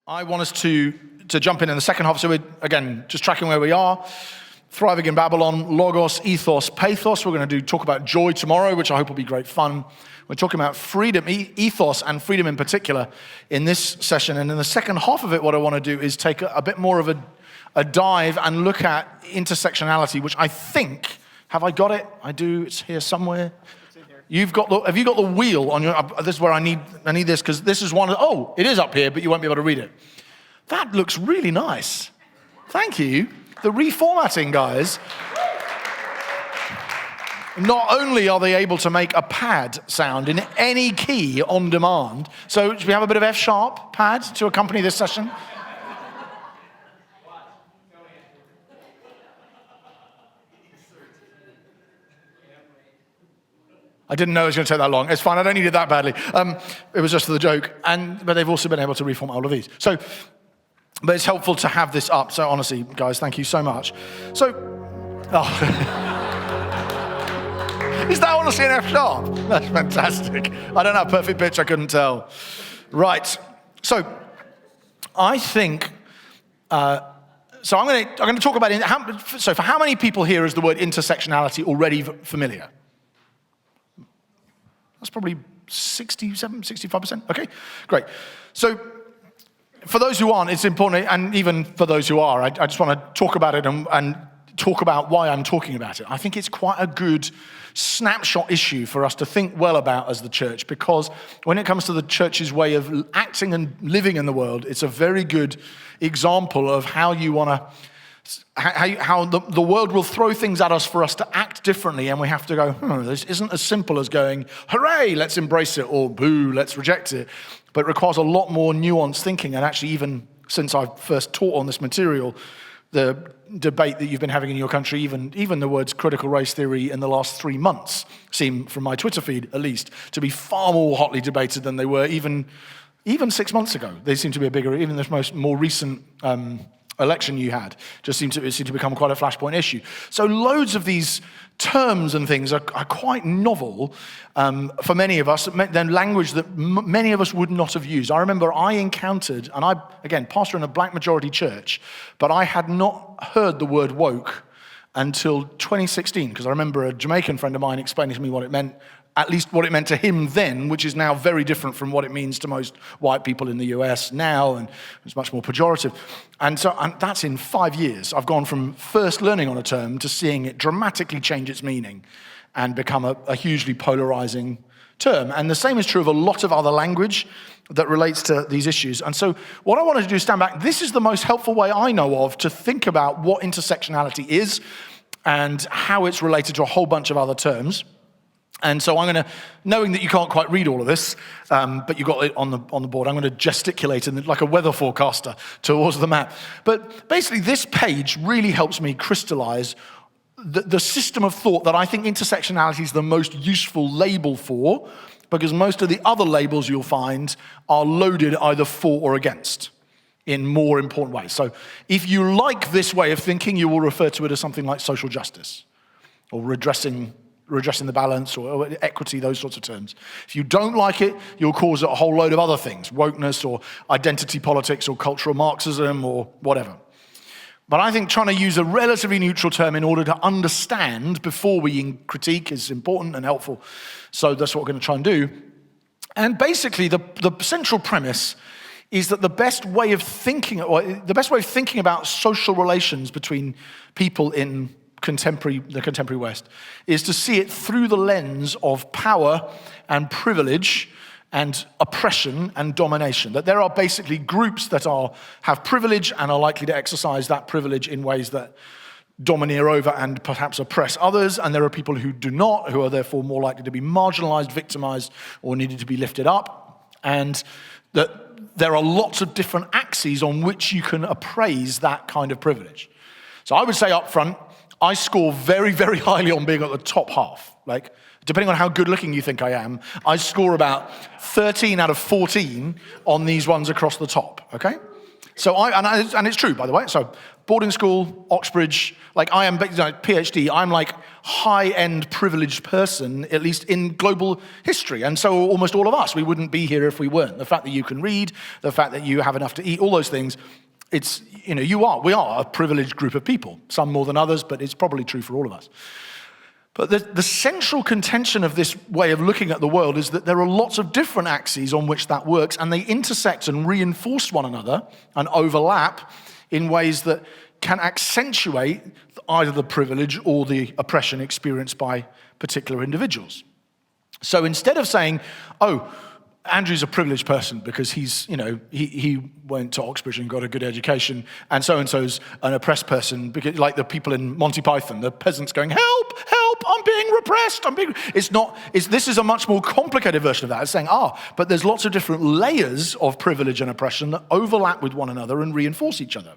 I want us to jump in the second half. So we're, again, just tracking where we are. Thriving in Babylon, Logos, Ethos, Pathos. We're going to talk about joy tomorrow, which I hope will be great fun. We're talking about freedom, ethos and freedom in particular in this session. And in the second half of it, what I want to do is take a bit more of a dive and look at intersectionality, which I think, have I got it? I do, it's here somewhere. Have you got the wheel on your, this is where I need this, because this is one, it is up here, but you won't be able to read it. That looks really nice. Thank you. The reformatting guys, not only are they able to make a pad sound in any key on demand, so should we have a bit of F-sharp pad to accompany this session? I didn't know it was going to take that long. It's fine, I don't need it that badly. It was just for the joke, but they've also been able to reformat all of these. But it's helpful to have this up. So honestly, guys, thank you so much. Is that honestly an F-sharp? That's fantastic. I don't have perfect pitch, I couldn't tell. Right, so I think, I'm going to talk about, so for how many people here is the word intersectionality already familiar? That's probably 67, 65%, okay, great. So for those who aren't, it's important, and even for those who are, I just want to talk about it and talk about why I'm talking about it. I think it's quite a good snapshot issue for us to think well about as the church, because when it comes to the church's way of acting and living in the world, it's a very good example of how you want to, how the world will throw things at us for us to act differently, and we have to go, this isn't as simple as going, hooray, let's embrace it, or boo, let's reject it. But it requires a lot more nuanced thinking, and actually even since I first taught on this material, the debate that you've been having in your country, even the words critical race theory in the last 3 months seem, from my Twitter feed at least, to be far more hotly debated than they were even 6 months ago. They seem to be a bigger, even the more recent election you had, just seemed to become quite a flashpoint issue. So loads of these terms and things are quite novel for many of us, then language that many of us would not have used. I remember I encountered, and I, again, pastor in a black majority church, but I had not heard the word woke until 2016, because I remember a Jamaican friend of mine explaining to me what it meant, at least what it meant to him then, which is now very different from what it means to most white people in the US now, and it's much more pejorative. And that's in 5 years. I've gone from first learning on a term to seeing it dramatically change its meaning and become a hugely polarizing term. And the same is true of a lot of other language that relates to these issues. And so what I wanted to do is stand back. This is the most helpful way I know of to think about what intersectionality is and how it's related to a whole bunch of other terms. And so I'm going to, knowing that you can't quite read all of this, but you've got it on the board, I'm going to gesticulate like a weather forecaster towards the map. But basically this page really helps me crystallize the system of thought that I think intersectionality is the most useful label for, because most of the other labels you'll find are loaded either for or against in more important ways. So if you like this way of thinking, you will refer to it as something like social justice or redressing the balance or equity, those sorts of terms. If you don't like it, you'll cause it a whole load of other things, wokeness or identity politics or cultural Marxism or whatever. But I think trying to use a relatively neutral term in order to understand before we critique is important and helpful. So that's what we're going to try and do. And basically the central premise is that the best way of thinking about social relations between people in the contemporary West is to see it through the lens of power and privilege and oppression and domination. That there are basically groups that have privilege and are likely to exercise that privilege in ways that domineer over and perhaps oppress others, and there are people who do not, who are therefore more likely to be marginalized, victimized, or needed to be lifted up, and that there are lots of different axes on which you can appraise that kind of privilege. So I would say up front, I score very, very highly on being at the top half. Like, depending on how good looking you think I am, I score about 13 out of 14 on these ones across the top, okay? And it's true, by the way. So boarding school, Oxbridge, like I am, PhD, I'm like high-end privileged person, at least in global history. And so almost all of us, we wouldn't be here if we weren't. The fact that you can read, the fact that you have enough to eat, all those things, we are a privileged group of people, some more than others, but it's probably true for all of us. But the central contention of this way of looking at the world is that there are lots of different axes on which that works, and they intersect and reinforce one another and overlap in ways that can accentuate either the privilege or the oppression experienced by particular individuals. So instead of saying, oh, Andrew's a privileged person because he went to Oxbridge and got a good education, and so-and-so's an oppressed person, because like the people in Monty Python, the peasants going, help, help, I'm being repressed, this is a much more complicated version of that. It's saying, but there's lots of different layers of privilege and oppression that overlap with one another and reinforce each other.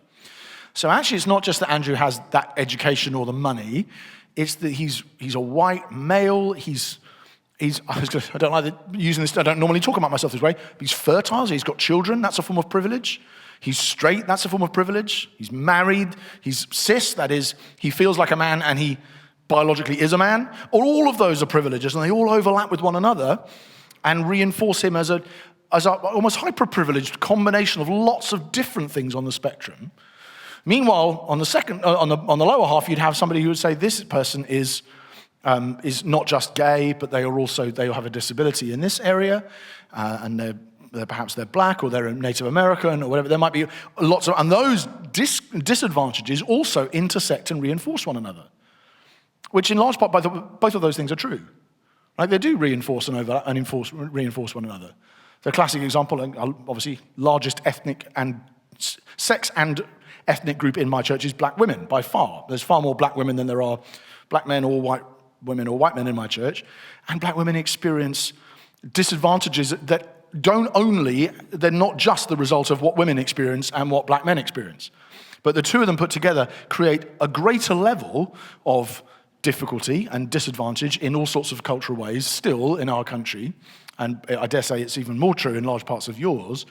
So actually, it's not just that Andrew has that education or the money, it's that he's a white male, I don't like using this, I don't normally talk about myself this way, but he's fertile, so he's got children, that's a form of privilege. He's straight, that's a form of privilege. He's married, he's cis, that is, he feels like a man and he biologically is a man. All of those are privileges, and they all overlap with one another and reinforce him as a almost hyper-privileged combination of lots of different things on the spectrum. Meanwhile, on the lower half, you'd have somebody who would say this person is not just gay, but they have a disability in this area, and perhaps they're black or they're Native American or whatever. There might be lots of, and those disadvantages also intersect and reinforce one another, which in large part, both of those things are true. Right? They do reinforce and reinforce one another. The classic example, obviously, largest ethnic and sex and ethnic group in my church is black women, by far. There's far more black women than there are black men or white women or white men in my church. And black women experience disadvantages that they're not just the result of what women experience and what black men experience. But the two of them put together create a greater level of difficulty and disadvantage in all sorts of cultural ways still in our country, and I dare say it's even more true in large parts of yours,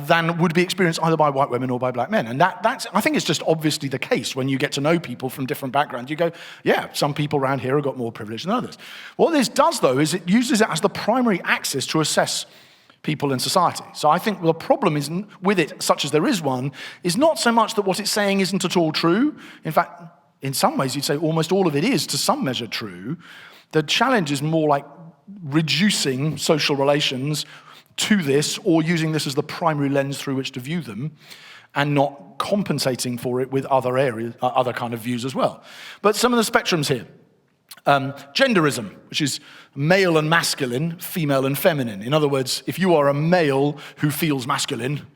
than would be experienced either by white women or by black men. And that's, I think it's just obviously the case when you get to know people from different backgrounds. You go, yeah, some people around here have got more privilege than others. What this does, though, is it uses it as the primary axis to assess people in society. So I think the problem is with it, such as there is one, is not so much that what it's saying isn't at all true. In fact, in some ways, you'd say almost all of it is, to some measure, true. The challenge is more like reducing social relations to this, or using this as the primary lens through which to view them, and not compensating for it with other areas, other kind of views as well. But some of the spectrums here. Genderism, which is male and masculine, female and feminine. In other words, if you are a male who feels masculine,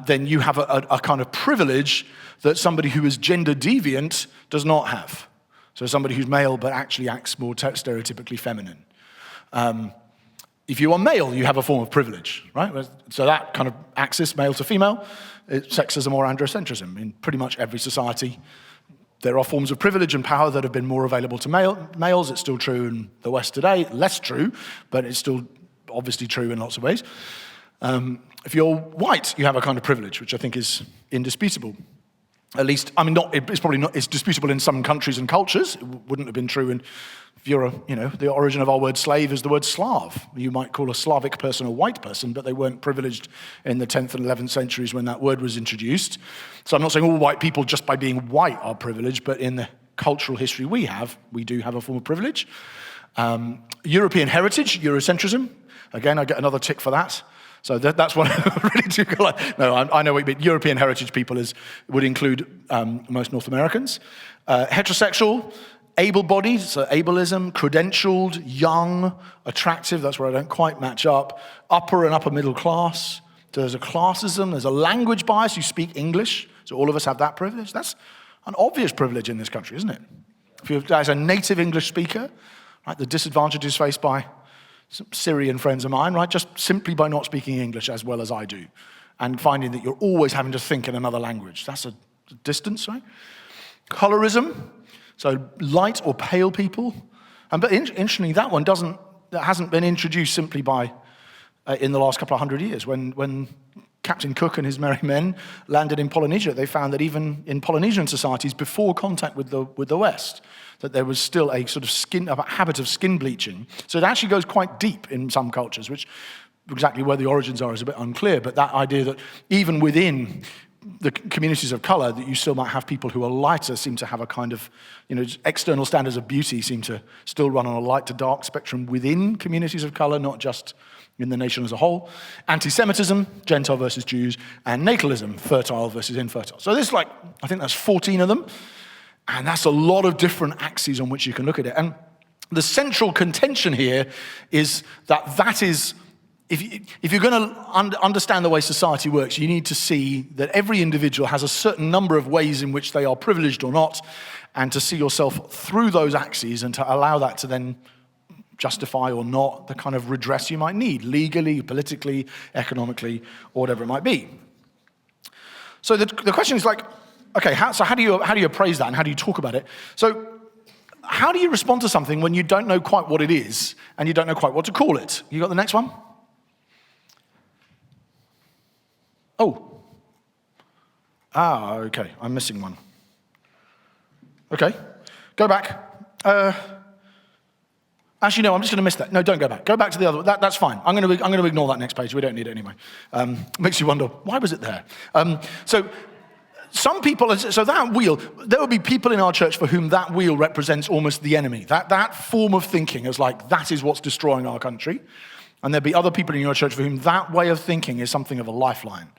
then you have a kind of privilege that somebody who is gender deviant does not have. So somebody who's male but actually acts more stereotypically feminine. If you are male, you have a form of privilege, right? So that kind of axis, male to female, sexism or androcentrism. In pretty much every society, there are forms of privilege and power that have been more available to males. It's still true in the West today, less true, but it's still obviously true in lots of ways. If you're white, you have a kind of privilege, which I think is indisputable. At least, it's probably not, it's disputable in some countries and cultures. It wouldn't have been true if you're the origin of our word slave is the word Slav. You might call a Slavic person a white person, but they weren't privileged in the 10th and 11th centuries when that word was introduced. So I'm not saying all white people just by being white are privileged, but in the cultural history we do have a form of privilege. European heritage, Eurocentrism. Again, I get another tick for that. So that's what I really do. No, I know what you mean. European heritage people would include most North Americans. Heterosexual, able-bodied, so ableism, credentialed, young, attractive, that's where I don't quite match up. Upper and upper middle class. So there's a classism, there's a language bias, you speak English, so all of us have that privilege. That's an obvious privilege in this country, isn't it? If you're as a native English speaker, right, the disadvantages faced by some Syrian friends of mine, right, just simply by not speaking English as well as I do, and finding that you're always having to think in another language. That's a distance, right? Colorism, so light or pale people. But interestingly, that hasn't been introduced simply by, in the last couple of hundred years. When Captain Cook and his merry men landed in Polynesia, they found that even in Polynesian societies, before contact with the West, that there was still a sort of a habit of skin bleaching. So it actually goes quite deep in some cultures, which exactly where the origins are is a bit unclear, but that idea that even within the communities of color, that you still might have people who are lighter seem to have a kind of, external standards of beauty seem to still run on a light to dark spectrum within communities of color, not just in the nation as a whole. Anti-Semitism, Gentile versus Jews, and natalism, fertile versus infertile. So there's I think that's 14 of them, and that's a lot of different axes on which you can look at it. And the central contention here is that is, if you're going to understand the way society works, you need to see that every individual has a certain number of ways in which they are privileged or not, and to see yourself through those axes and to allow that to then justify or not the kind of redress you might need, legally, politically, economically, or whatever it might be. So the question is okay, so how do you appraise that and how do you talk about it? So how do you respond to something when you don't know quite what it is and you don't know quite what to call it? You got the next one? Oh. Okay, I'm missing one. Okay, go back. Actually, no, I'm just going to miss that. No, don't go back. Go back to the other one. That's fine. I'm going to ignore that next page. We don't need it anyway. Makes you wonder, why was it there? So some people, so that wheel, there will be people in our church for whom that wheel represents almost the enemy. That form of thinking is that is what's destroying our country. And there'll be other people in your church for whom that way of thinking is something of a lifeline.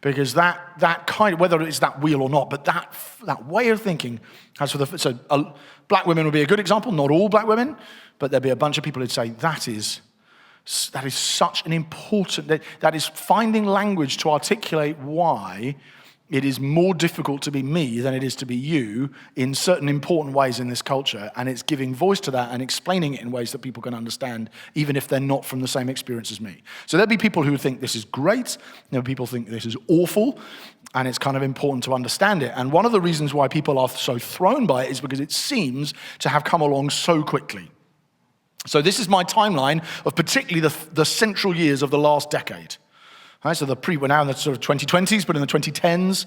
Because that kind of, whether it's that wheel or not, but that way of thinking has black women would be a good example, not all black women, but there'd be a bunch of people who'd say that is such an important, that is finding language to articulate why it is more difficult to be me than it is to be you in certain important ways in this culture, and it's giving voice to that and explaining it in ways that people can understand, even if they're not from the same experience as me. So there'll be people who think this is great, there'll be people who think this is awful, and it's kind of important to understand it. And one of the reasons why people are so thrown by it is because it seems to have come along so quickly. So this is my timeline of particularly the central years of the last decade. Right, so we're now in the sort of 2020s, but in the 2010s,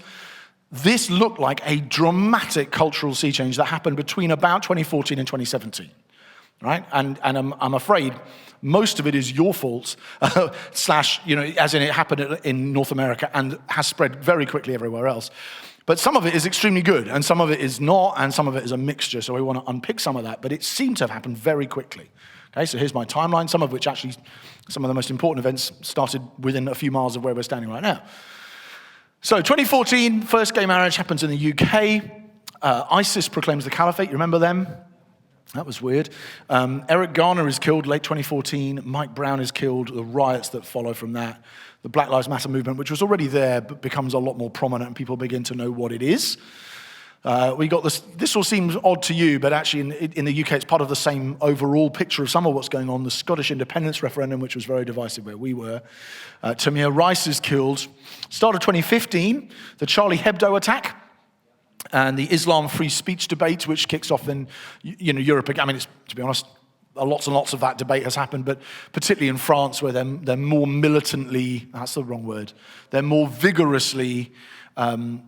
this looked like a dramatic cultural sea change that happened between about 2014 and 2017. Right? And I'm afraid most of it is your fault, slash, as in it happened in North America and has spread very quickly everywhere else. But some of it is extremely good, and some of it is not, and some of it is a mixture, so we want to unpick some of that, but it seemed to have happened very quickly. Okay, so here's my timeline, some of which actually, some of the most important events started within a few miles of where we're standing right now. So 2014, first gay marriage happens in the UK. ISIS proclaims the caliphate, you remember them? That was weird. Eric Garner is killed late 2014. Mike Brown is killed. The riots that follow from that. The Black Lives Matter movement, which was already there, but becomes a lot more prominent and people begin to know what it is. We got this all seems odd to you, but actually in the UK it's part of the same overall picture of some of what's going on. The Scottish independence referendum, which was very divisive where we were. Tamir Rice is killed. Start of 2015, the Charlie Hebdo attack. And the Islam free speech debate, which kicks off in Europe. I mean, to be honest, lots and lots of that debate has happened, but particularly in France, where they're more militantly, that's the wrong word, they're more vigorously anti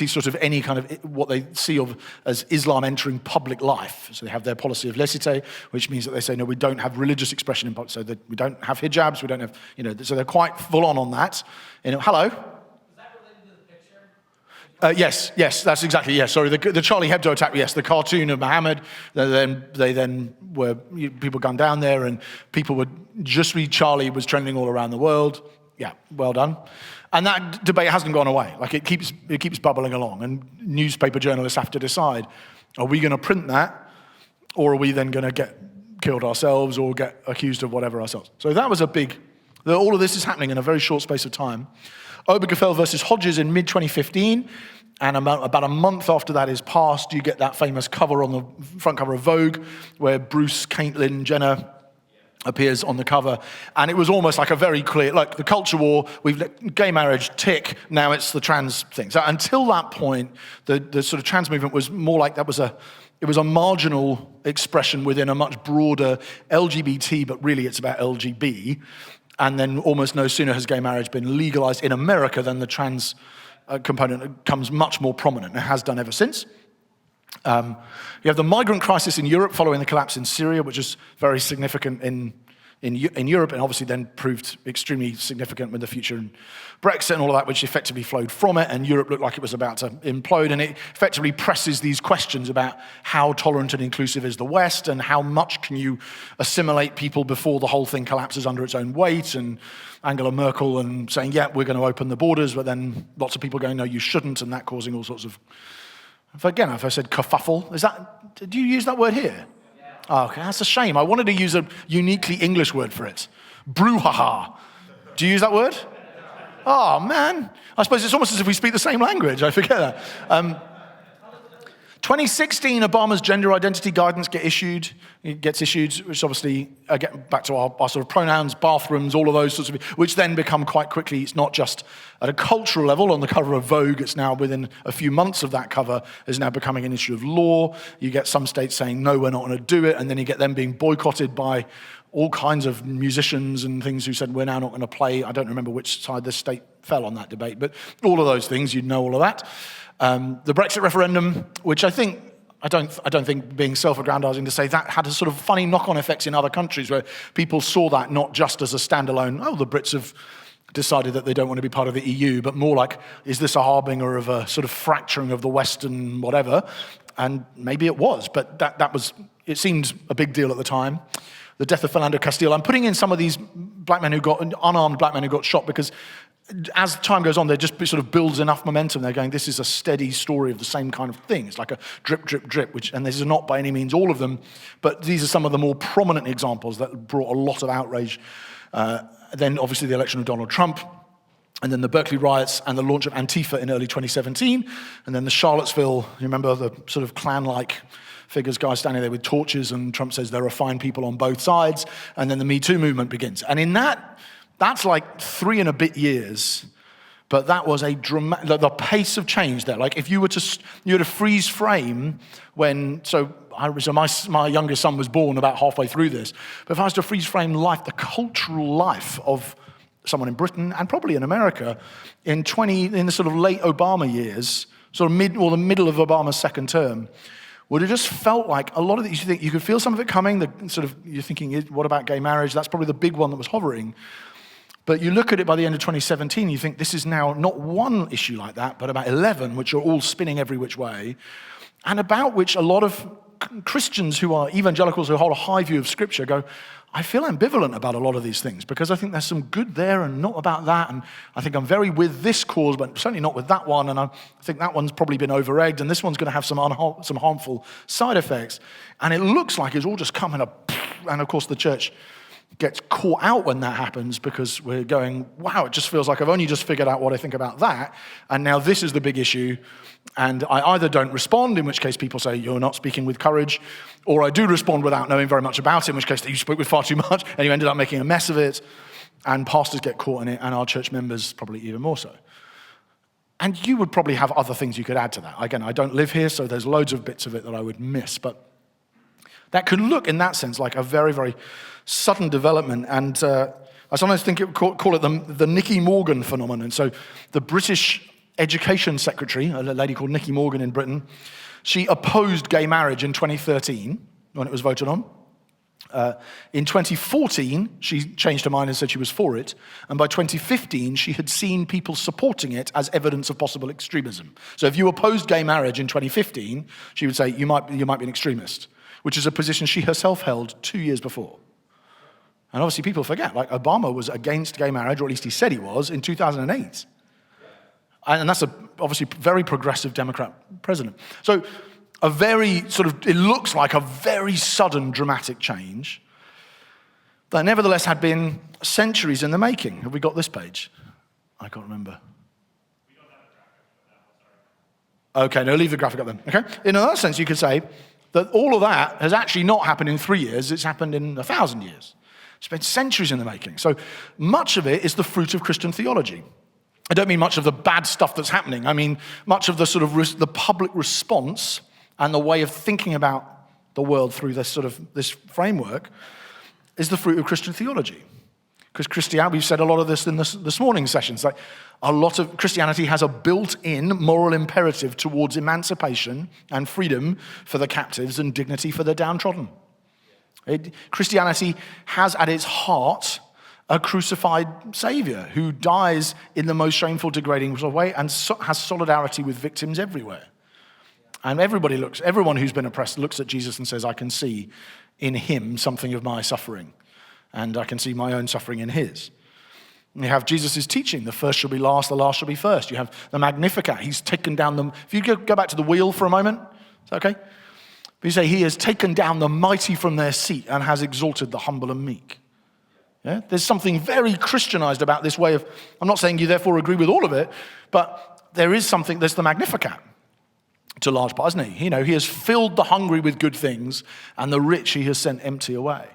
sort of any kind of what they see of as Islam entering public life. So they have their policy of laïcité, which means that they say, no, we don't have religious expression in public, so that we don't have hijabs, we don't have, so they're quite full on that. Hello? Yes, that's exactly, yes. Sorry, the Charlie Hebdo attack, yes, the cartoon of Muhammad, they then were, people gunned down there and people would just read Charlie was trending all around the world. Yeah, well done. And that debate hasn't gone away. It keeps bubbling along, and newspaper journalists have to decide, are we going to print that, or are we then going to get killed ourselves or get accused of whatever ourselves? So that was all of this is happening in a very short space of time. Obergefell versus Hodges in mid-2015, and about a month after that is passed, you get that famous cover on the front cover of Vogue, where Bruce Caitlyn Jenner appears on the cover, and it was almost like a very clear, the culture war, we've let gay marriage tick, now it's the trans thing. So until that point, the sort of trans movement was more like it was a marginal expression within a much broader LGBT, but really it's about LGB. And then almost no sooner has gay marriage been legalized in America than the trans component becomes much more prominent, and it has done ever since. You have the migrant crisis in Europe following the collapse in Syria, which is very significant in Europe, and obviously then proved extremely significant with the future and Brexit and all of that, which effectively flowed from it, and Europe looked like it was about to implode, and it effectively presses these questions about how tolerant and inclusive is the West, and how much can you assimilate people before the whole thing collapses under its own weight, and Angela Merkel and saying, yeah, we're going to open the borders, but then lots of people going, no, you shouldn't, and that causing all sorts of, if I said kerfuffle, do you use that word here? Oh, okay, that's a shame. I wanted to use a uniquely English word for it. Brouhaha. Do you use that word? Oh, man. I suppose it's almost as if we speak the same language. I forget that. 2016, Obama's gender identity guidance gets issued, which obviously, again, back to our sort of pronouns, bathrooms, all of those sorts of, which then become quite quickly, it's not just at a cultural level on the cover of Vogue, it's now within a few months of that cover, is now becoming an issue of law. You get some states saying, no, we're not going to do it, and then you get them being boycotted by all kinds of musicians and things who said, we're now not going to play. I don't remember which side the state fell on that debate, but all of those things, you'd know all of that. The Brexit referendum, which I don't think being self-aggrandizing to say that had a sort of funny knock-on effects in other countries where people saw that not just as a standalone, oh, the Brits have decided that they don't want to be part of the EU, but more like, is this a harbinger of a sort of fracturing of the Western whatever? And maybe it was, but it seemed a big deal at the time. The death of Philando Castile. I'm putting in some of these unarmed black men who got shot because as time goes on, there just sort of builds enough momentum. They're going, this is a steady story of the same kind of thing. It's like a drip, drip, drip, and these are not by any means all of them, but these are some of the more prominent examples that brought a lot of outrage. Then obviously the election of Donald Trump, and then the Berkeley riots and the launch of Antifa in early 2017, and then the Charlottesville, you remember the sort of clan-like figures, guys standing there with torches, and Trump says there are fine people on both sides, and then the Me Too movement begins. And in that's like 3 and a bit years, but that was the pace of change there. Like if you were to freeze frame when, my youngest son was born about halfway through this, but if I was to freeze frame life, the cultural life of someone in Britain and probably in America in the sort of late Obama years, sort of the middle of Obama's second term, would have just felt like a lot of these, you could feel some of it coming, you're thinking, what about gay marriage? That's probably the big one that was hovering. But you look at it by the end of 2017, you think this is now not one issue like that, but about 11, which are all spinning every which way, and about which a lot of Christians who are evangelicals who hold a high view of Scripture go, I feel ambivalent about a lot of these things because I think there's some good there and not about that, and I think I'm very with this cause, but certainly not with that one, and I think that one's probably been over-egged, and this one's going to have some harmful side effects. And it looks like it's all just coming up, and of course the church gets caught out when that happens because we're going, wow, it just feels like I've only just figured out what I think about that, and now this is the big issue, and I either don't respond, in which case people say, you're not speaking with courage, or I do respond without knowing very much about it, in which case you spoke with far too much, and you ended up making a mess of it, and pastors get caught in it, and our church members probably even more so. And you would probably have other things you could add to that. Again, I don't live here, so there's loads of bits of it that I would miss, but that could look, in that sense, like a very, very sudden development. And I sometimes think call it the Nikki Morgan phenomenon. So the British Education Secretary, a lady called Nikki Morgan in Britain, she opposed gay marriage in 2013 when it was voted on. In 2014, she changed her mind and said she was for it. And by 2015, she had seen people supporting it as evidence of possible extremism. So if you opposed gay marriage in 2015, she would say, you might be an extremist, which is a position she herself held 2 years before. And obviously people forget, like Obama was against gay marriage, or at least he said he was, in 2008. And that's obviously very progressive Democrat president. So a very it looks like a very sudden dramatic change that nevertheless had been centuries in the making. Have we got this page? I can't remember. Okay, no, leave the graphic up then, okay? In another sense, you could say that all of that has actually not happened in 3 years, it's happened in 1,000 years. It's been centuries in the making. So much of it is the fruit of Christian theology. I don't mean much of the bad stuff that's happening. I mean much of the the public response and the way of thinking about the world through this framework is the fruit of Christian theology. Because Christianity, we've said a lot of this in this morning's sessions, like a lot of Christianity has a built-in moral imperative towards emancipation and freedom for the captives and dignity for the downtrodden. Christianity has at its heart a crucified Savior who dies in the most shameful, degrading way and has solidarity with victims everywhere. And everyone who's been oppressed looks at Jesus and says, I can see in him something of my suffering, and I can see my own suffering in his. And you have Jesus' teaching, the first shall be last, the last shall be first. You have the Magnificat. He's taken down them. If you go back to the wheel for a moment, is that okay? But you say, he has taken down the mighty from their seat and has exalted the humble and meek. Yeah? There's something very Christianized about this way of, I'm not saying you therefore agree with all of it, but there's the Magnificat to a large part, isn't he? He has filled the hungry with good things and the rich he has sent empty away.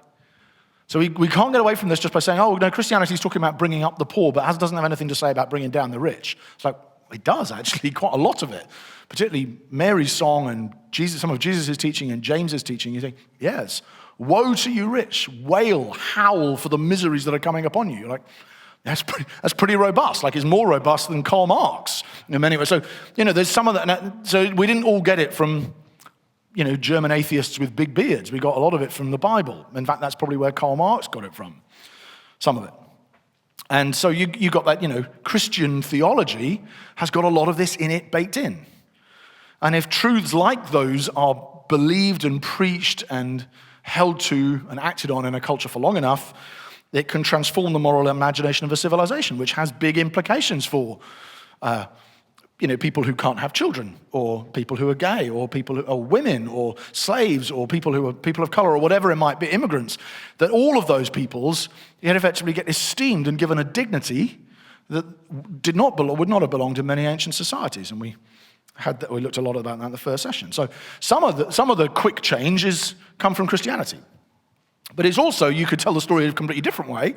So we can't get away from this just by saying, oh, no, Christianity is talking about bringing up the poor, but doesn't have anything to say about bringing down the rich. It's like, it does actually, quite a lot of it. Particularly Mary's song and some of Jesus' teaching and James's teaching. You think, yes, woe to you rich, wail, howl for the miseries that are coming upon you. You're like, that's pretty robust. Like, it's more robust than Karl Marx in many ways. So, there's some of that. So we didn't all get it from, German atheists with big beards. We got a lot of it from the Bible. In fact, that's probably where Karl Marx got it from, some of it. And so you got that, Christian theology has got a lot of this in it baked in. And if truths like those are believed and preached and held to and acted on in a culture for long enough, it can transform the moral imagination of a civilization, which has big implications for people who can't have children, or people who are gay, or people who are women, or slaves, or people who are people of color, or whatever it might be, immigrants, that all of those peoples yet effectively get esteemed and given a dignity that would not have belonged in many ancient societies. And we looked a lot about that in the first session. So some of the quick changes come from Christianity. But it's also, you could tell the story in a completely different way,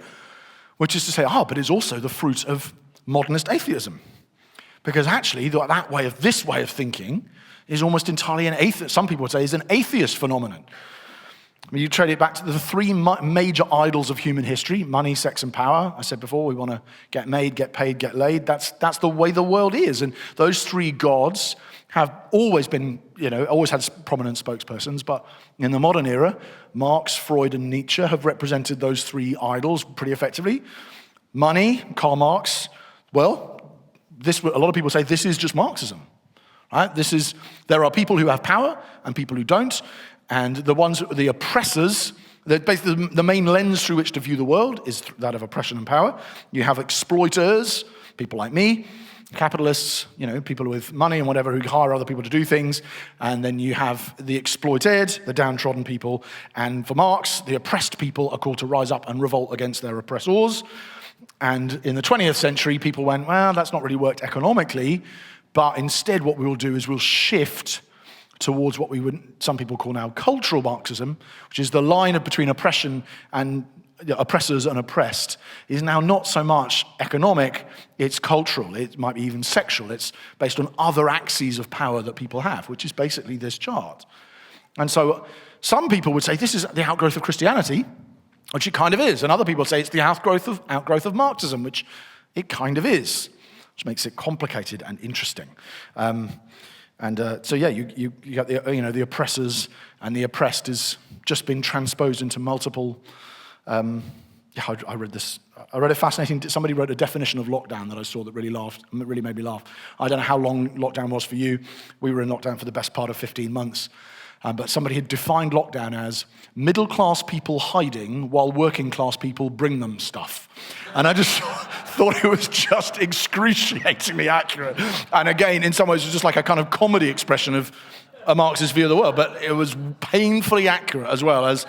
which is to say, but it's also the fruit of modernist atheism. Because actually, this way of thinking is almost entirely an atheist. Some people would say is an atheist phenomenon. I mean, you trade it back to the three major idols of human history: money, sex, and power. I said before, we want to get made, get paid, get laid. That's the way the world is. And those three gods have always been, always had prominent spokespersons. But in the modern era, Marx, Freud, and Nietzsche have represented those three idols pretty effectively. Money, Karl Marx, a lot of people say this is just Marxism, right? There are people who have power and people who don't, and the oppressors, basically the main lens through which to view the world is that of oppression and power. You have exploiters, people like me, capitalists, people with money and whatever who hire other people to do things, and then you have the exploited, the downtrodden people, and for Marx, the oppressed people are called to rise up and revolt against their oppressors. And in the 20th century, people went, well, that's not really worked economically, but instead what we will do is we'll shift towards what some people call now cultural Marxism, which is the line between oppression and oppressors and oppressed is now not so much economic, it's cultural, it might be even sexual, it's based on other axes of power that people have, which is basically this chart. And so some people would say this is the outgrowth of Christianity, which it kind of is. And other people say it's the outgrowth of Marxism, which it kind of is, which makes it complicated and interesting. You got the oppressors, and the oppressed has just been transposed into multiple. I read this. I read a fascinating. Somebody wrote a definition of lockdown that I saw that really made me laugh. I don't know how long lockdown was for you. We were in lockdown for the best part of 15 months. But somebody had defined lockdown as middle-class people hiding while working-class people bring them stuff. And I just thought it was just excruciatingly accurate. And again, in some ways, it was just like a kind of comedy expression of a Marxist view of the world. But it was painfully accurate as well. As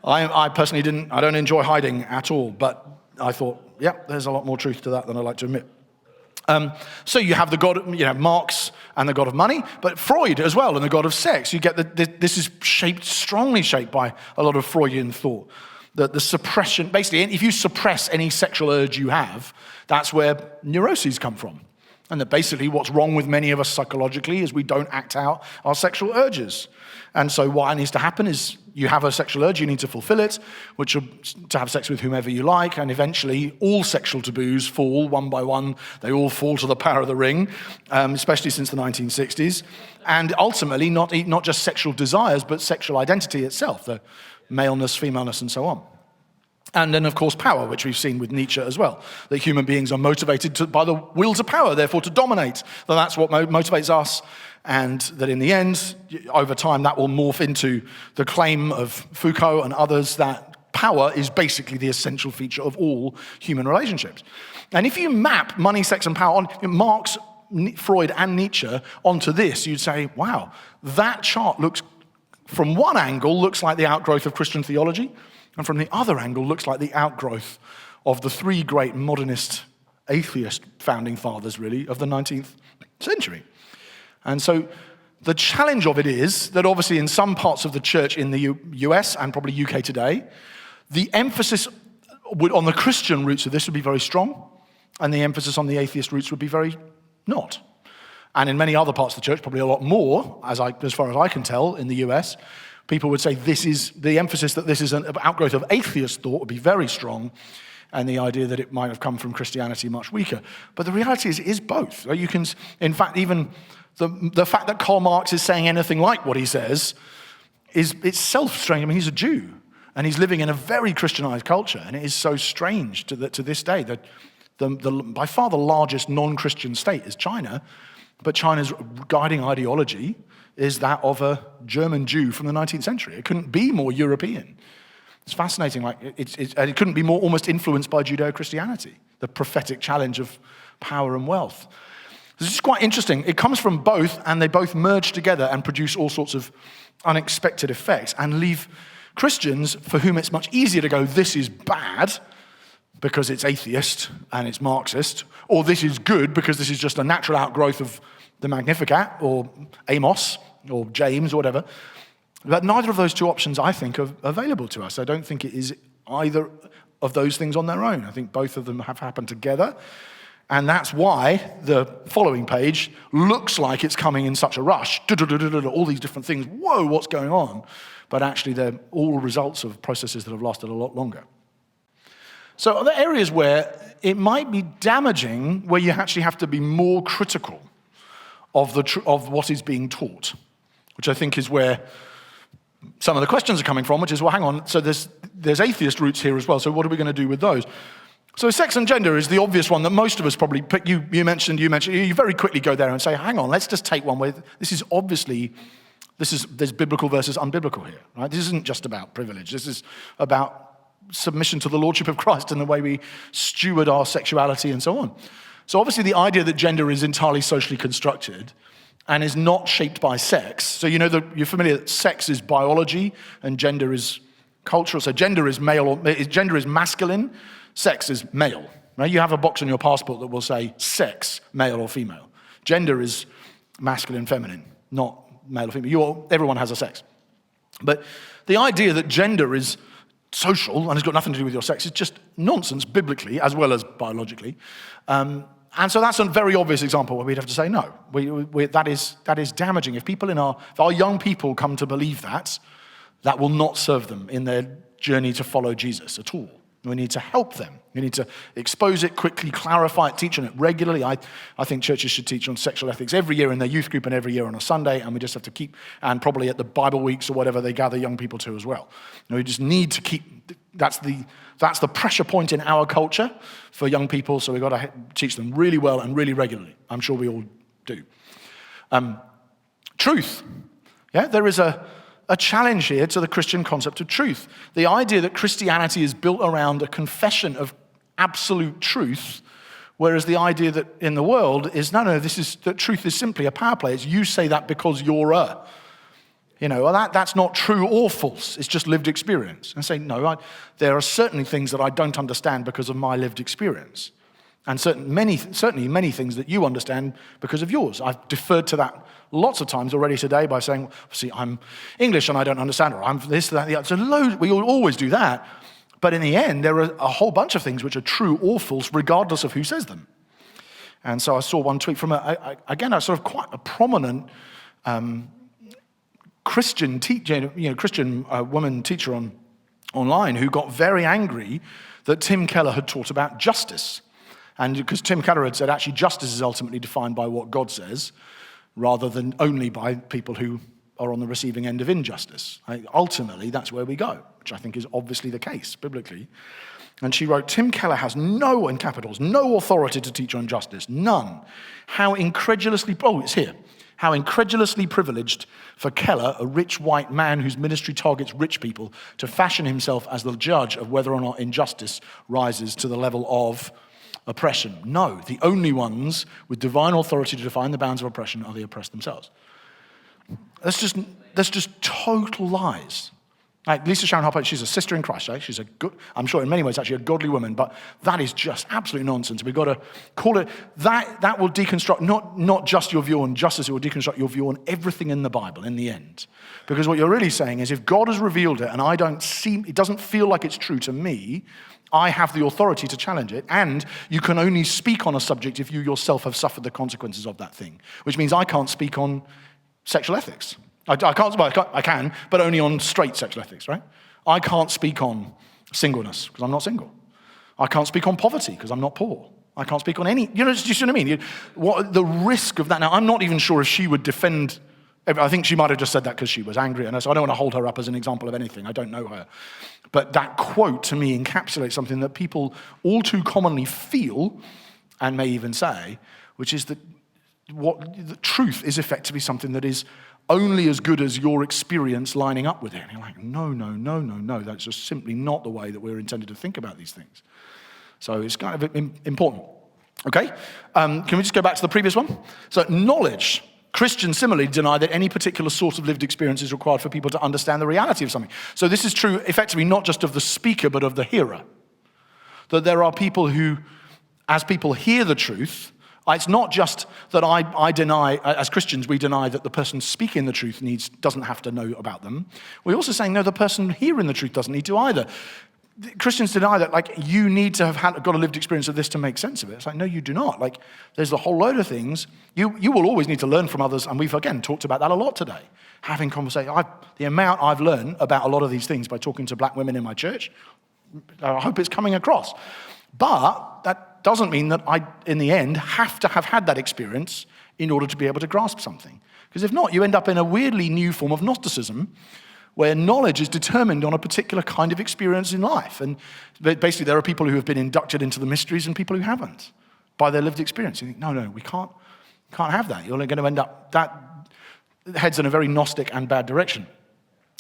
I personally don't enjoy hiding at all. But I thought, there's a lot more truth to that than I like to admit. So you have the god, Marx and the god of money, but Freud as well and the god of sex. You get this is strongly shaped by a lot of Freudian thought. The suppression, basically, if you suppress any sexual urge you have, that's where neuroses come from. And that basically what's wrong with many of us psychologically is we don't act out our sexual urges. And so what needs to happen is you have a sexual urge, you need to fulfill it, which are to have sex with whomever you like, and eventually all sexual taboos fall one by one. They all fall to the power of the ring, especially since the 1960s. And ultimately, not just sexual desires, but sexual identity itself, the maleness, femaleness, and so on. And then, of course, power, which we've seen with Nietzsche as well, that human beings are motivated by the will to power, therefore to dominate, that that's what motivates us, and that in the end, over time, that will morph into the claim of Foucault and others that power is basically the essential feature of all human relationships. And if you map money, sex, and power on Marx, Freud, and Nietzsche onto this, you'd say, wow, that chart looks, from one angle, looks like the outgrowth of Christian theology, and from the other angle, looks like the outgrowth of the three great modernist atheist founding fathers, really, of the 19th century. And so the challenge of it is that obviously in some parts of the church in the US and probably UK today, the emphasis on the Christian roots of this would be very strong, and the emphasis on the atheist roots would be very not. And in many other parts of the church, probably a lot more, as far as I can tell, in the US, people would say this is the emphasis that this is an outgrowth of atheist thought would be very strong, and the idea that it might have come from Christianity much weaker. But the reality is it is both. You can, in fact, even the fact that Karl Marx is saying anything like what he says is itself strange. I mean, he's a Jew, and he's living in a very Christianized culture, and it is so strange to this day that by far the largest non-Christian state is China, but China's guiding ideology is that of a German Jew from the 19th century. It couldn't be more European. It's fascinating. It couldn't be more almost influenced by Judeo-Christianity, the prophetic challenge of power and wealth. This is quite interesting. It comes from both, and they both merge together and produce all sorts of unexpected effects and leave Christians, for whom it's much easier to go, this is bad because it's atheist and it's Marxist, or this is good because this is just a natural outgrowth of the Magnificat or Amos or James or whatever. But neither of those two options, I think, are available to us. I don't think it is either of those things on their own. I think both of them have happened together. And that's why the following page looks like it's coming in such a rush. All these different things. Whoa, what's going on? But actually, they're all results of processes that have lasted a lot longer. So are there areas where it might be damaging, where you actually have to be more critical of what is being taught, which I think is where some of the questions are coming from, which is, well, hang on, so there's atheist roots here as well, so what are we going to do with those? So sex and gender is the obvious one that most of us probably pick. You mentioned, you very quickly go there and say, hang on, let's just take one where there's biblical versus unbiblical here, right? This isn't just about privilege. This is about submission to the lordship of Christ and the way we steward our sexuality and so on. So obviously the idea that gender is entirely socially constructed and is not shaped by sex. So you're familiar that sex is biology and gender is cultural. So gender is gender is masculine, sex is male. Right? You have a box on your passport that will say sex, male or female. Gender is masculine, feminine, not male or female. Everyone has a sex. But the idea that gender is social and has got nothing to do with your sex is just nonsense biblically as well as biologically. And so that's a very obvious example where we'd have to say no. That is damaging. If our young people come to believe that will not serve them in their journey to follow Jesus at all. We need to help them. We need to expose it quickly, clarify it, teach on it regularly. I think churches should teach on sexual ethics every year in their youth group and every year on a Sunday, and we just have to keep, and probably at the Bible weeks or whatever they gather young people to as well. We just need to keep, that's the pressure point in our culture for young people, so we've got to teach them really well and really regularly. I'm sure we all do. Truth. Yeah, there is a challenge here to the Christian concept of truth. The idea that Christianity is built around a confession of absolute truth, whereas the idea that in the world is, that truth is simply a power play. It's you say that because you're that's not true or false. It's just lived experience. And say, no, there are certainly things that I don't understand because of my lived experience. And certainly many things that you understand because of yours. I've deferred to that lots of times already today by saying, see, I'm English and I don't understand, or I'm this, that, the other. We always do that. But in the end, there are a whole bunch of things which are true or false, regardless of who says them. And so I saw one tweet from, quite a prominent Christian teacher, Christian woman teacher online who got very angry that Tim Keller had taught about justice. And because Tim Keller had said, actually, justice is ultimately defined by what God says, rather than only by people who are on the receiving end of injustice. Ultimately, that's where we go, which I think is obviously the case, biblically. And she wrote, Tim Keller has no, in capitals, no authority to teach on justice, none. How incredulously privileged for Keller, a rich white man whose ministry targets rich people, to fashion himself as the judge of whether or not injustice rises to the level of oppression. No, the only ones with divine authority to define the bounds of oppression are the oppressed themselves. That's just total lies. Like Lisa Sharon Harper, she's a sister in Christ, right? She's a good, I'm sure in many ways actually a godly woman, but that is just absolute nonsense. We've got to call it, that will deconstruct not just your view on justice, it will deconstruct your view on everything in the Bible in the end. Because what you're really saying is if God has revealed it and it doesn't feel like it's true to me, I have the authority to challenge it, and you can only speak on a subject if you yourself have suffered the consequences of that thing, which means I can't speak on sexual ethics. I can, but only on straight sexual ethics, right? I can't speak on singleness because I'm not single. I can't speak on poverty because I'm not poor. I can't speak on any, do you see what I mean? What the risk of that? Now, I'm not even sure if she would defend, I think she might have just said that because she was angry, and so I don't want to hold her up as an example of anything. I don't know her. But that quote to me encapsulates something that people all too commonly feel and may even say, which is that the truth is effectively something that is only as good as your experience lining up with it. And you're like, no, that's just simply not the way that we're intended to think about these things. So it's kind of important. Okay? Can we just go back to the previous one? So knowledge. Christians similarly deny that any particular source of lived experience is required for people to understand the reality of something. So this is true effectively not just of the speaker, but of the hearer. That there are people who, as people hear the truth, it's not just that I deny, as Christians, we deny that the person speaking the truth doesn't have to know about them. We're also saying, no, the person hearing the truth doesn't need to either. Christians deny that, like, you need to have got a lived experience of this to make sense of it. It's like, no, you do not. Like, there's a whole load of things. You will always need to learn from others, and we've, again, talked about that a lot today. Having conversation. The amount I've learned about a lot of these things by talking to black women in my church, I hope it's coming across. But that doesn't mean that I, in the end, have to have had that experience in order to be able to grasp something. Because if not, you end up in a weirdly new form of Gnosticism, where knowledge is determined on a particular kind of experience in life. And basically, there are people who have been inducted into the mysteries and people who haven't by their lived experience. You think, no, we can't have that. You're going to end up, that heads in a very Gnostic and bad direction.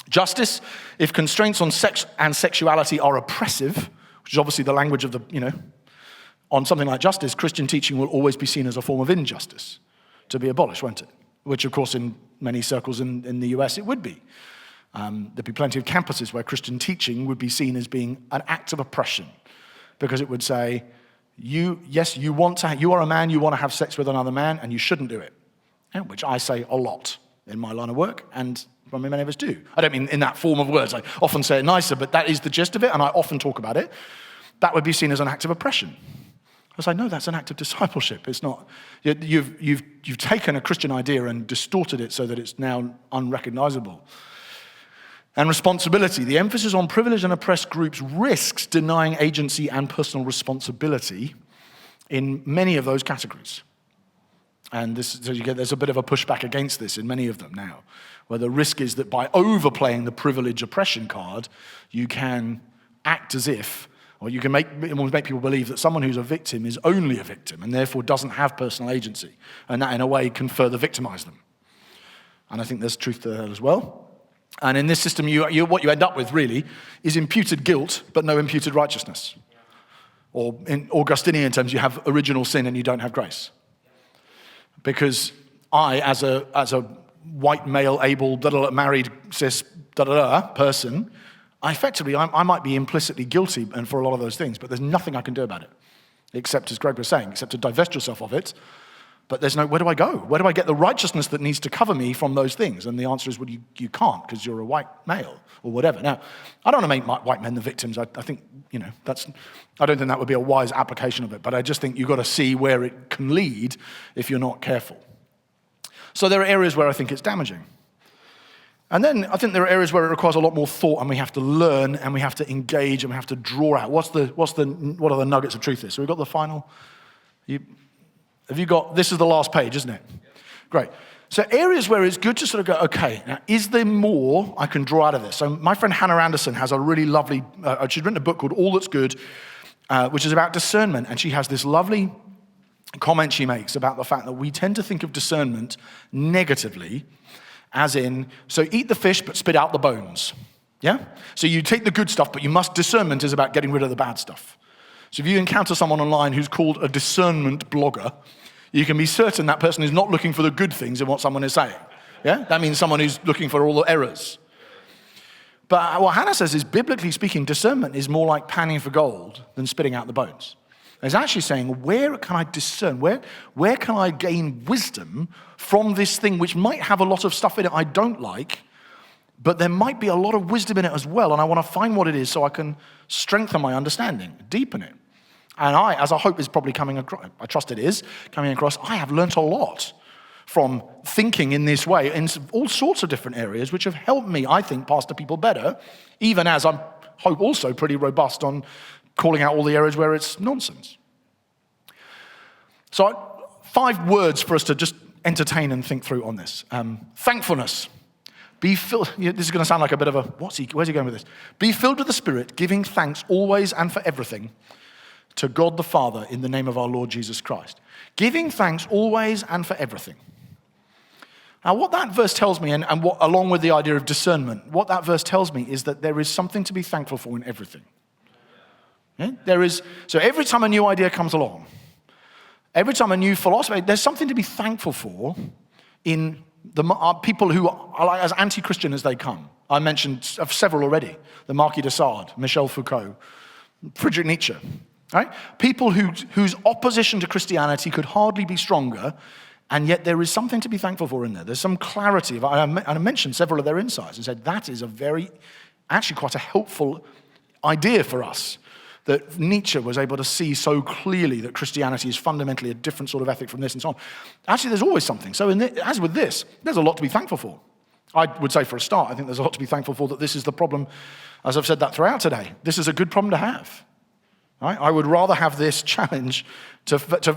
Justice, if constraints on sex and sexuality are oppressive, which is obviously the language of on something like justice, Christian teaching will always be seen as a form of injustice, to be abolished, won't it? Which, of course, in many circles in the US, it would be. There'd be plenty of campuses where Christian teaching would be seen as being an act of oppression, because it would say, you are a man, you want to have sex with another man, and you shouldn't do it, which I say a lot in my line of work, and many of us do. I don't mean in that form of words. I often say it nicer, but that is the gist of it, and I often talk about it. That would be seen as an act of oppression. I say, no, that's an act of discipleship. It's not. You've taken a Christian idea and distorted it so that it's now unrecognizable. And responsibility. The emphasis on privileged and oppressed groups risks denying agency and personal responsibility in many of those categories. And there's a bit of a pushback against this in many of them now, where the risk is that by overplaying the privilege oppression card, you can act as if, or you can make people believe that someone who's a victim is only a victim and therefore doesn't have personal agency. And that, in a way, can further victimize them. And I think there's truth to that as well. And in this system, what you end up with, really, is imputed guilt, but no imputed righteousness. Or in Augustinian terms, you have original sin and you don't have grace. Because I, as a white male, able, married, cis, person, I might be implicitly guilty and for a lot of those things, but there's nothing I can do about it, except, as Greg was saying, except to divest yourself of it. But there's where do I go? Where do I get the righteousness that needs to cover me from those things? And the answer is, well, you can't, because you're a white male or whatever. Now, I don't want to make white men the victims. I think, I don't think that would be a wise application of it, but I just think you've got to see where it can lead if you're not careful. So there are areas where I think it's damaging. And then I think there are areas where it requires a lot more thought, and we have to learn, and we have to engage, and we have to draw out what are the nuggets of truth here. So we've got the final. Have you got? This is the last page, isn't it? Great. So areas where it's good to sort of go, okay, now is there more I can draw out of this? So my friend Hannah Anderson has a really lovely. She's written a book called All That's Good, which is about discernment, and she has this lovely comment she makes about the fact that we tend to think of discernment negatively. As in, so eat the fish, but spit out the bones. Yeah? So you take the good stuff, but discernment is about getting rid of the bad stuff. So if you encounter someone online who's called a discernment blogger, you can be certain that person is not looking for the good things in what someone is saying. Yeah? That means someone who's looking for all the errors. But what Hannah says is, biblically speaking, discernment is more like panning for gold than spitting out the bones. It's actually saying, where can I discern? Where can I gain wisdom from this thing which might have a lot of stuff in it I don't like, but there might be a lot of wisdom in it as well, and I want to find what it is so I can strengthen my understanding, deepen it. And as I hope is probably coming across, I trust it is, coming across, I have learnt a lot from thinking in this way in all sorts of different areas, which have helped me, I think, pastor people better, even as I'm, hope, also pretty robust on calling out all the areas where it's nonsense. So 5 words for us to just entertain and think through on this. Thankfulness. Be filled. This is going to sound like a bit of a, where's he going with this? Be filled with the Spirit, giving thanks always and for everything to God the Father in the name of our Lord Jesus Christ. Giving thanks always and for everything. Now what that verse tells me, and what, along with the idea of discernment, what that verse tells me is that there is something to be thankful for in everything. Yeah? So every time a new idea comes along, every time a new philosophy, there's something to be thankful for in the people who are like as anti-Christian as they come. I mentioned several already: the Marquis de Sade, Michel Foucault, Friedrich Nietzsche. Right? People whose opposition to Christianity could hardly be stronger, and yet there is something to be thankful for in there. There's some clarity. I mentioned several of their insights and said that is actually quite a helpful idea for us. That Nietzsche was able to see so clearly that Christianity is fundamentally a different sort of ethic from this and so on. Actually, there's always something. So as with this, there's a lot to be thankful for. I would say for a start, I think there's a lot to be thankful for that this is the problem, as I've said that throughout today. This is a good problem to have. Right? I would rather have this challenge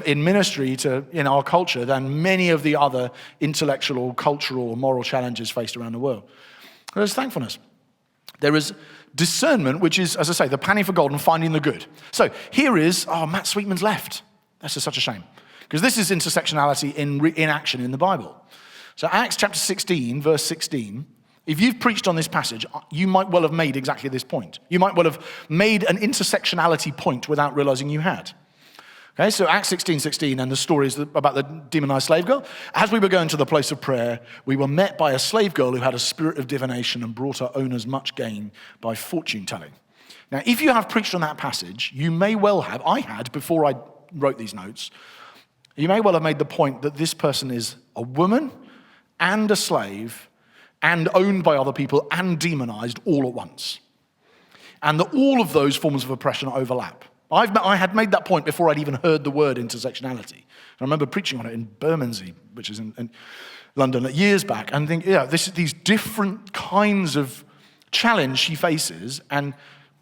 in ministry in our culture than many of the other intellectual or cultural or moral challenges faced around the world. There's thankfulness. There is discernment, which is, as I say, the panning for gold and finding the good. So here is, Matt Sweetman's left. That's just such a shame. Because this is intersectionality in action in the Bible. So Acts chapter 16, verse 16, if you've preached on this passage, you might well have made exactly this point. You might well have made an intersectionality point without realizing you had. Okay, so Acts 16:16, and the story is about the demonized slave girl. As we were going to the place of prayer, we were met by a slave girl who had a spirit of divination and brought her owners much gain by fortune telling. Now, if you have preached on that passage, you may well have, I had before I wrote these notes, you may well have made the point that this person is a woman and a slave and owned by other people and demonized all at once. And that all of those forms of oppression overlap. I had made that point before I'd even heard the word intersectionality. I remember preaching on it in Bermondsey, which is in London, years back, and think, these different kinds of challenge she faces, and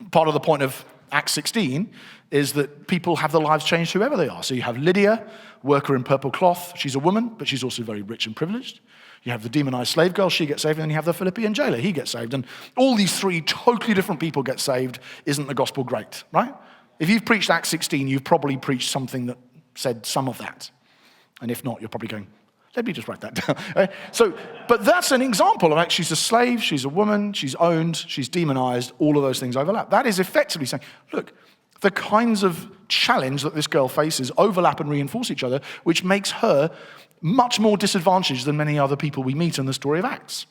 part of the point of Acts 16 is that people have their lives changed whoever they are. So you have Lydia, worker in purple cloth. She's a woman, but she's also very rich and privileged. You have the demonized slave girl, she gets saved, and then you have the Philippian jailer, he gets saved. And all these 3 totally different people get saved. Isn't the gospel great, right? If you've preached Acts 16, you've probably preached something that said some of that. And if not, you're probably going, let me just write that down. But that's an example of actually she's a slave, she's a woman, she's owned, she's demonized, all of those things overlap. That is effectively saying, look, the kinds of challenge that this girl faces overlap and reinforce each other, which makes her much more disadvantaged than many other people we meet in the story of Acts.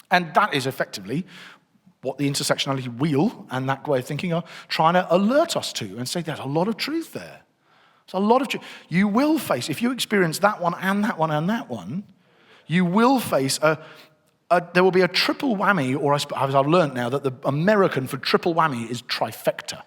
And that is effectively what the intersectionality wheel and that way of thinking are trying to alert us to and say there's a lot of truth there. There's a lot of truth. You will face, if you experience that one and that one and that one, you will face there will be a triple whammy, or as I've learned now that the American for triple whammy is trifecta.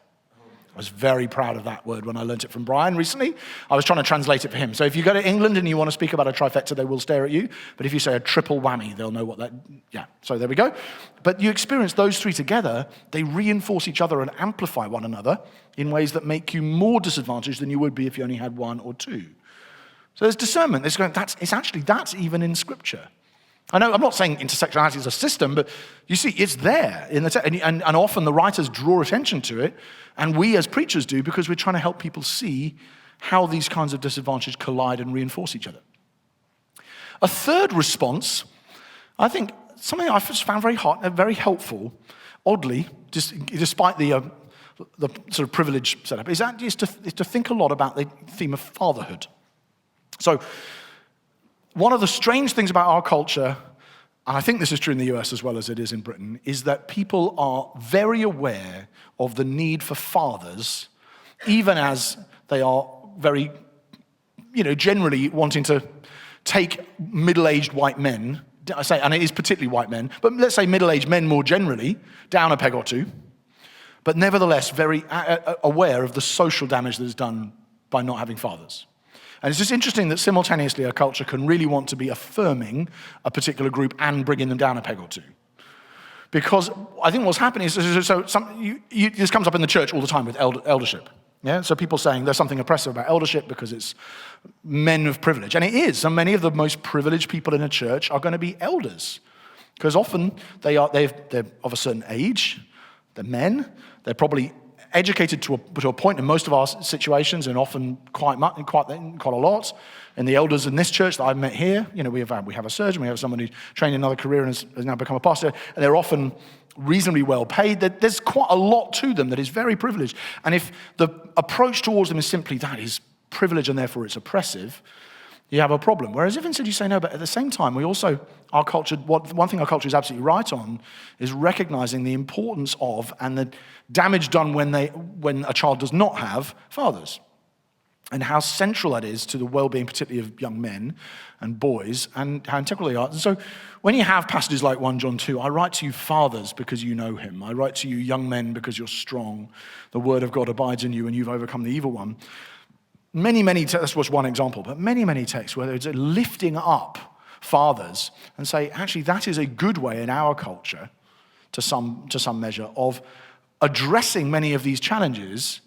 I was very proud of that word when I learnt it from Brian recently. I was trying to translate it for him. So if you go to England and you want to speak about a trifecta, they will stare at you. But if you say a triple whammy, they'll know what that, yeah. So there we go. But you experience those three together, they reinforce each other and amplify one another in ways that make you more disadvantaged than you would be if you only had one or two. So there's discernment. That's even in Scripture. I know I'm not saying intersectionality is a system, but you see, it's there in the text, and often the writers draw attention to it, and we as preachers do because we're trying to help people see how these kinds of disadvantages collide and reinforce each other. A third response, I think, something I found very helpful, oddly, despite the sort of privilege setup, is to think a lot about the theme of fatherhood. So, one of the strange things about our culture, and I think this is true in the US as well as it is in Britain, is that people are very aware of the need for fathers, even as they are very, generally wanting to take middle-aged white men, and it is particularly white men, but let's say middle-aged men more generally, down a peg or two, but nevertheless very aware of the social damage that is done by not having fathers. And it's just interesting that simultaneously a culture can really want to be affirming a particular group and bringing them down a peg or two. Because I think what's happening is, this comes up in the church all the time with eldership. Yeah? So people saying there's something oppressive about eldership because it's men of privilege. And it is. And many of the most privileged people in a church are going to be elders. Because often they're of a certain age, they're men, they're probably educated to a point in most of our situations, and often quite a lot. And the elders in this church that I've met here, we have a surgeon, we have someone who trained in another career and has now become a pastor, and they're often reasonably well paid. There's quite a lot to them that is very privileged. And if the approach towards them is simply that is privilege and therefore it's oppressive, you have a problem. Whereas if instead you say no, but at the same time, one thing our culture is absolutely right on is recognizing the importance of and the damage done when a child does not have fathers, and how central that is to the well-being, particularly of young men and boys, and how integral they are. And so when you have passages like 1 John 2, I write to you fathers because you know him. I write to you young men because you're strong. The word of God abides in you and you've overcome the evil one. Many texts, was one example, but many texts where it's lifting up fathers and say, actually, that is a good way in our culture, to some measure, of addressing many of these challenges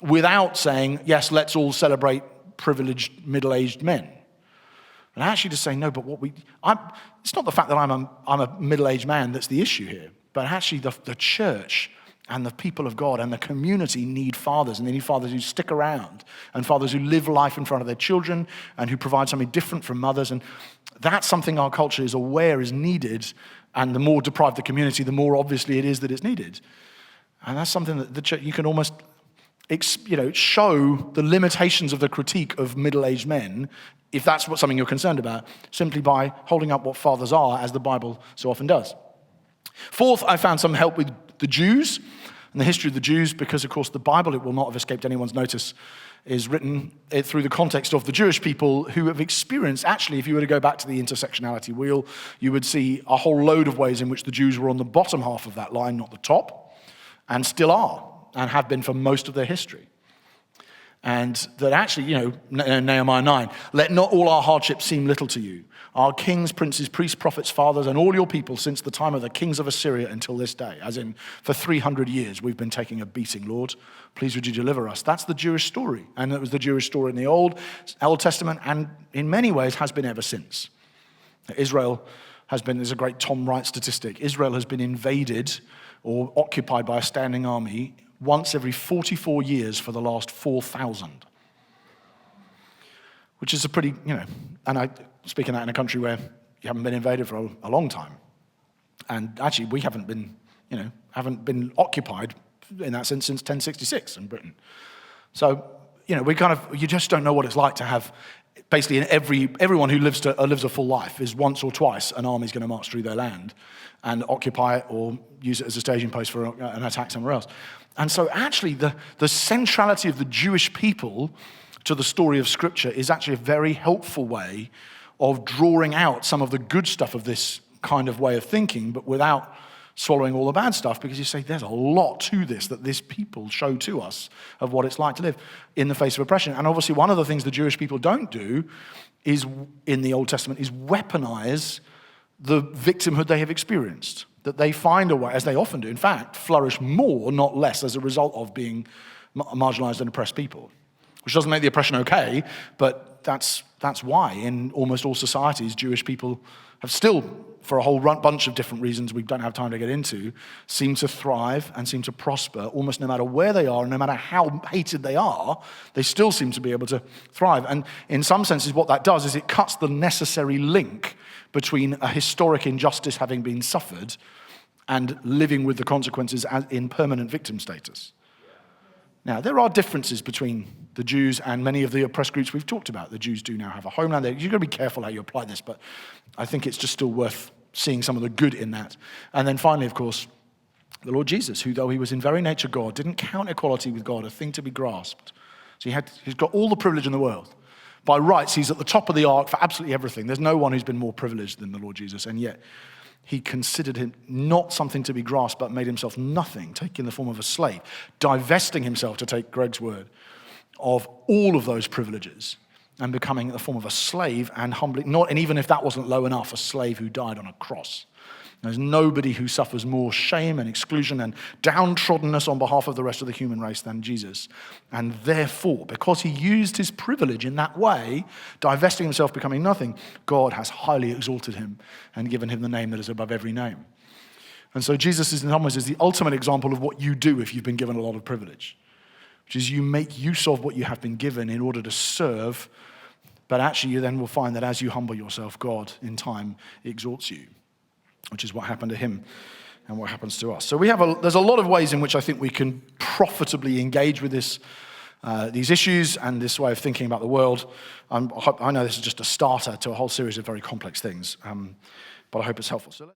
without saying, yes, let's all celebrate privileged middle-aged men. And actually to say, no, but it's not the fact that I'm a middle-aged man that's the issue here, but actually the church and the people of God and the community need fathers, and they need fathers who stick around and fathers who live life in front of their children and who provide something different from mothers. And that's something our culture is aware is needed, and the more deprived the community, the more obviously it is that it's needed. And that's something that the church, you can almost show the limitations of the critique of middle-aged men, if that's something you're concerned about, simply by holding up what fathers are, as the Bible so often does. Fourth, I found some help with the Jews and the history of the Jews, because, of course, the Bible, it will not have escaped anyone's notice, is written through the context of the Jewish people who have experienced, actually, if you were to go back to the intersectionality wheel, you would see a whole load of ways in which the Jews were on the bottom half of that line, not the top, and still are, and have been for most of their history. And that actually, Nehemiah 9, let not all our hardships seem little to you. Our kings, princes, priests, prophets, fathers, and all your people since the time of the kings of Assyria until this day, as in for 300 years we've been taking a beating, Lord. Please would you deliver us. That's the Jewish story. And it was the Jewish story in the Old Testament, and in many ways has been ever since. Israel has been, there's a great Tom Wright statistic, Israel has been invaded or occupied by a standing army once every 44 years for the last 4,000. Which is a pretty, and I speaking that in a country where you haven't been invaded for a long time. And actually, we haven't been occupied in that sense since 1066 in Britain. So, you just don't know what it's like to have, basically everyone who lives a full life is once or twice an army's going to march through their land and occupy it or use it as a staging post for an attack somewhere else. And so actually the centrality of the Jewish people to the story of Scripture is actually a very helpful way of drawing out some of the good stuff of this kind of way of thinking, but without swallowing all the bad stuff, because you say there's a lot to this that this people show to us of what it's like to live in the face of oppression. And obviously one of the things the Jewish people don't do is, in the Old Testament, is weaponize the victimhood they have experienced. That they find a way, as they often do, in fact, flourish more, not less, as a result of being marginalized and oppressed people. Which doesn't make the oppression okay, but that's why in almost all societies, Jewish people have still, for a whole bunch of different reasons we don't have time to get into, seem to thrive and seem to prosper almost no matter where they are, and no matter how hated they are, they still seem to be able to thrive. And in some senses what that does is it cuts the necessary link between a historic injustice having been suffered and living with the consequences in permanent victim status. Now, there are differences between the Jews and many of the oppressed groups we've talked about. The Jews do now have a homeland. You've got to be careful how you apply this, but I think it's just still worth seeing some of the good in that. And then finally, of course, the Lord Jesus, who, though he was in very nature God, didn't count equality with God a thing to be grasped. So he's got all the privilege in the world. By rights, he's at the top of the arc for absolutely everything. There's no one who's been more privileged than the Lord Jesus, and yet he considered him not something to be grasped, but made himself nothing, taking the form of a slave, divesting himself, to take Greg's word, of all of those privileges, and becoming the form of a slave, and humbly, and even if that wasn't low enough, a slave who died on a cross. There's nobody who suffers more shame and exclusion and downtroddenness on behalf of the rest of the human race than Jesus. And therefore, because he used his privilege in that way, divesting himself, becoming nothing, God has highly exalted him and given him the name that is above every name. And so Jesus, in some ways, is the ultimate example of what you do if you've been given a lot of privilege, which is you make use of what you have been given in order to serve, but actually you then will find that as you humble yourself, God, in time, exalts you, which is what happened to him and what happens to us. So there's a lot of ways in which I think we can profitably engage with these issues and this way of thinking about the world. I know this is just a starter to a whole series of very complex things, but I hope it's helpful.